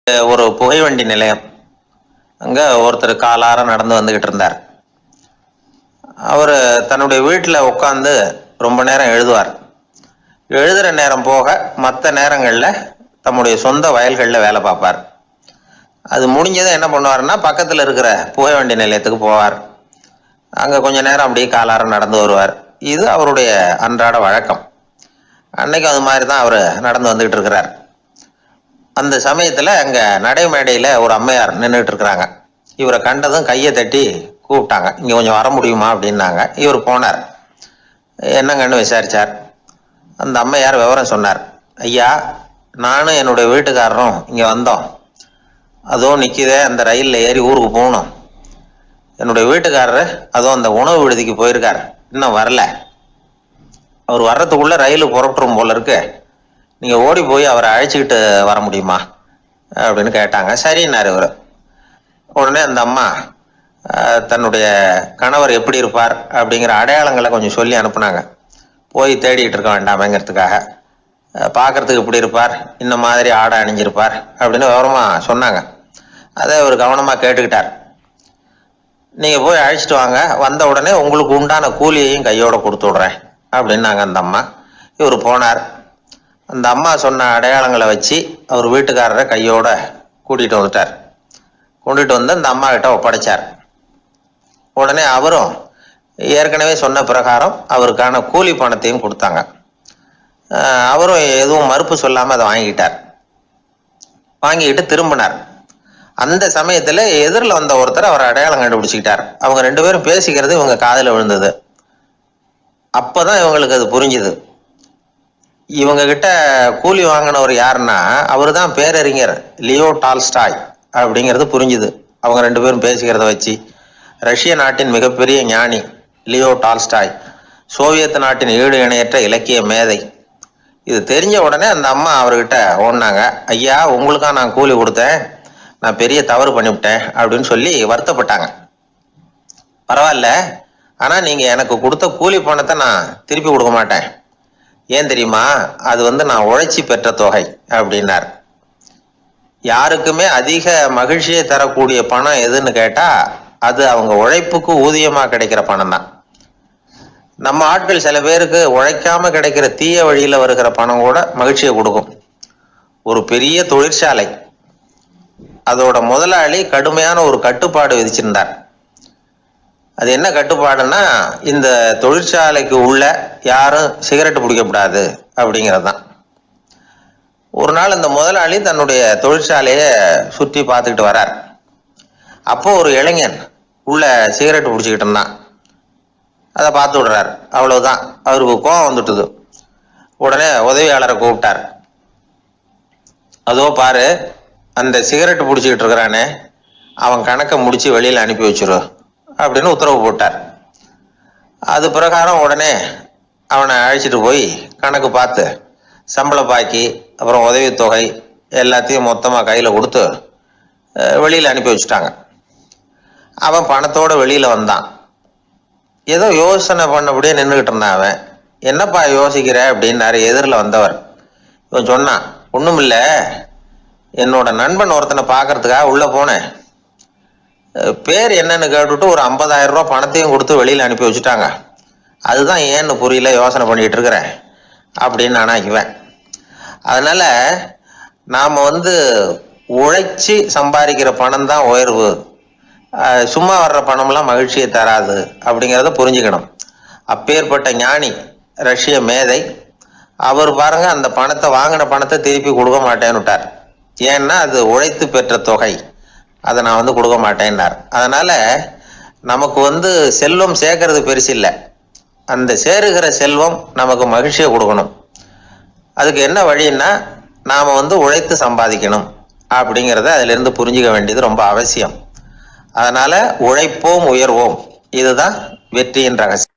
ஒரு புகைவண்டி நிலையம். அங்க ஒருத்தர் காலார நடந்து வந்துகிட்டு இருந்தார். அவர் தன்னுடைய வீட்டில் உட்காந்து ரொம்ப நேரம் எழுதுவார். எழுதுகிற நேரம் போக மற்ற நேரங்களில் தம்முடைய சொந்த வயல்களில் வேலை பார்ப்பார். அது முடிஞ்சதை என்ன பண்ணுவார்னா, பக்கத்தில் இருக்கிற புகைவண்டி நிலையத்துக்கு போவார். அங்கே கொஞ்ச நேரம் அப்படியே காலார நடந்து வருவார். இது அவருடைய அன்றாட வழக்கம். அன்னைக்கு அது மாதிரி தான் அவர் நடந்து வந்துகிட்டு இருக்கிறார். அந்த சமயத்தில் அங்கே நடைமேடையில் ஒரு அம்மையார் நின்றுட்டு இருக்கிறாங்க. இவரை கண்டதும் கையை தட்டி கூப்பிட்டாங்க. இங்கே கொஞ்சம் வர முடியுமா அப்படின்னாங்க. இவர் போனார். என்னங்கன்னு விசாரித்தார். அந்த அம்மையார் விவரம் சொன்னார். ஐயா, நானும் என்னுடைய வீட்டுக்காரரும் இங்கே வந்தோம். அதுவும் நிற்கிதே, அந்த ரயிலில் ஏறி ஊருக்கு போகணும். என்னுடைய வீட்டுக்காரரு அதுவும் அந்த உணவு விடுதிக்கு போயிருக்கார், இன்னும் வரல. அவர் வர்றதுக்குள்ளே ரயில் புறப்பட்டுரும் போல இருக்கு. நீங்கள் ஓடி போய் அவரை அழைச்சிக்கிட்டு வர முடியுமா அப்படின்னு கேட்டாங்க. சரின்னாரு இவர். உடனே அந்த அம்மா தன்னுடைய கணவர் எப்படி இருப்பார் அப்படிங்கிற அடையாளங்களை கொஞ்சம் சொல்லி அனுப்புனாங்க. போய் தேடிட்டு இருக்க வேண்டாமேங்கிறதுக்காக. பார்க்கறதுக்கு எப்படி இருப்பார், இந்த மாதிரி ஆடை அணிஞ்சிருப்பார் அப்படின்னு விவரமாக சொன்னாங்க. அதை அவர் கவனமாக கேட்டுக்கிட்டார். நீங்கள் போய் அழைச்சிட்டு வாங்க, வந்த உடனே உங்களுக்கு உண்டான கூலியையும் கையோட கொடுத்து விட்றேன் அப்படின்னாங்க அந்த அம்மா. இவர் போனார். அந்த அம்மா சொன்ன அடையாளங்களை வச்சு அவர் வீட்டுக்காரரை கையோட கூட்டிகிட்டு வந்துட்டார். கொண்டுட்டு வந்து அந்த அம்மா கிட்ட ஒப்படைச்சார். உடனே அவரும் ஏற்கனவே சொன்ன பிரகாரம் அவருக்கான கூலி பணத்தையும் கொடுத்தாங்க. அவரும் எதுவும் மறுப்பு சொல்லாமல் அதை வாங்கிட்டார். வாங்கிக்கிட்டு திரும்பினார். அந்த சமயத்தில் எதிரில் வந்த ஒருத்தர் அவர் அடையாளம் கண்டுபிடிச்சிக்கிட்டார். அவங்க ரெண்டு பேரும் பேசிக்கிறது இவங்க காதில் விழுந்தது. அப்போதான் இவங்களுக்கு அது புரிஞ்சுது. இவங்க கிட்ட கூலி வாங்கினவர் யாருன்னா, அவர் தான் பேரறிஞர் லியோ டால்ஸ்டாய் அப்படிங்கிறது புரிஞ்சுது அவங்க ரெண்டு பேரும் பேசிக்கிறத வச்சு. ரஷ்ய நாட்டின் மிகப்பெரிய ஞானி லியோ டால்ஸ்டாய், சோவியத் நாட்டின் ஈடு இணையற்ற இலக்கிய மேதை. இது தெரிஞ்ச உடனே அந்த அம்மா அவர்கிட்ட ஓடினாங்க. ஐயா, உங்களுக்காக நான் கூலி கொடுத்தேன், நான் பெரிய தவறு பண்ணிவிட்டேன் அப்படின்னு சொல்லி வருத்தப்பட்டாங்க. பரவாயில்ல, ஆனால் நீங்கள் எனக்கு கொடுத்த கூலி பணத்தை நான் திருப்பி கொடுக்க மாட்டேன். ஏன் தெரியுமா, அது நான் உழைச்சி பெற்ற தொகை அப்படின்னார். யாருக்குமே அதிக மகிழ்ச்சியை தரக்கூடிய பணம் எதுன்னு கேட்டால் அது அவங்க உழைப்புக்கு ஊதியமாக கிடைக்கிற பணம் தான். நம்ம ஆட்கள் சில பேருக்கு உழைக்காம கிடைக்கிற தீய வழியில் வருகிற பணம் கூட மகிழ்ச்சியை கொடுக்கும். ஒரு பெரிய தொழிற்சாலை, அதோட முதலாளி கடுமையான ஒரு கட்டுப்பாடு விதிச்சிருந்தார். அது என்ன கட்டுப்பாடுன்னா, இந்த தொழிற்சாலைக்கு உள்ள யாரும் சிகரெட்டு பிடிக்கக்கூடாது அப்படிங்கிறது தான். ஒரு நாள் இந்த முதலாளி தன்னுடைய தொழிற்சாலையை சுற்றி பார்த்துக்கிட்டு வரார். அப்போ ஒரு இளைஞன் உள்ள சிகரெட்டு பிடிச்சிக்கிட்டு இருந்தான். அதை பார்த்து விடுறார். அவ்வளவுதான், அவருக்கு கோபம் வந்துட்டுது. உடனே உதவியாளரை கூப்பிட்டார். அதோ பாரு, அந்த சிகரெட்டு பிடிச்சிக்கிட்டு இருக்கிறானே, அவன் கணக்கை முடிச்சு வெளியில் அனுப்பி வச்சிரு அப்படின்னு உத்தரவு போட்டார். அது பிரகாரம் உடனே அவனை அழைச்சிட்டு போய் கணக்கு பார்த்து சம்பள பாக்கி அப்புறம் உதவித்தொகை எல்லாத்தையும் மொத்தமாக கையில் கொடுத்து வெளியில் அனுப்பி வச்சுட்டாங்க. அவன் பணத்தோடு வெளியில் வந்தான். ஏதோ யோசனை பண்ணபடியே நின்றுக்கிட்டு இருந்தான். அவன் என்னப்பா யோசிக்கிற அப்படின்னாரு எதிரில் வந்தவர். இவன் சொன்னான், ஒன்றும் இல்லை, என்னோட நண்பன் ஒருத்தனை பார்க்கறதுக்காக உள்ளே போனேன். பேர் என்னன்னு கேட்டுட்டு ஒரு 50,000 ரூபா பணத்தையும் கொடுத்து வெளியில் அனுப்பி வச்சுட்டாங்க. அதுதான் ஏன்னு புரியல, யோசனை பண்ணிட்டு இருக்கிறேன் அப்படின்னு நானா இவன். அதனால நாம் உழைச்சி சம்பாதிக்கிற பணம் தான் உயர்வு, சும்மா வர்ற பணம்லாம் மகிழ்ச்சியை தராது அப்படிங்கிறத புரிஞ்சுக்கணும். அப்பேற்பட்ட ஞானி ரஷ்ய மேதை அவர் பாருங்க, அந்த பணத்தை வாங்கின பணத்தை திருப்பி கொடுக்க மாட்டேன்னு விட்டார். ஏன்னா அது உழைத்து பெற்ற தொகை, அதை நான் கொடுக்க மாட்டேன்னார். அதனால நமக்கு செல்வம் சேர்க்கறது பெருசு இல்லை, அந்த சேருகிற செல்வம் நமக்கு மகிழ்ச்சியை கொடுக்கணும். அதுக்கு என்ன வழின்னா, நாம் உழைத்து சம்பாதிக்கணும் அப்படிங்கிறத அதிலிருந்து புரிஞ்சுக்க வேண்டியது ரொம்ப அவசியம். அதனால உழைப்போம் உயர்வோம், இதுதான் வெற்றியின் ரகசியம்.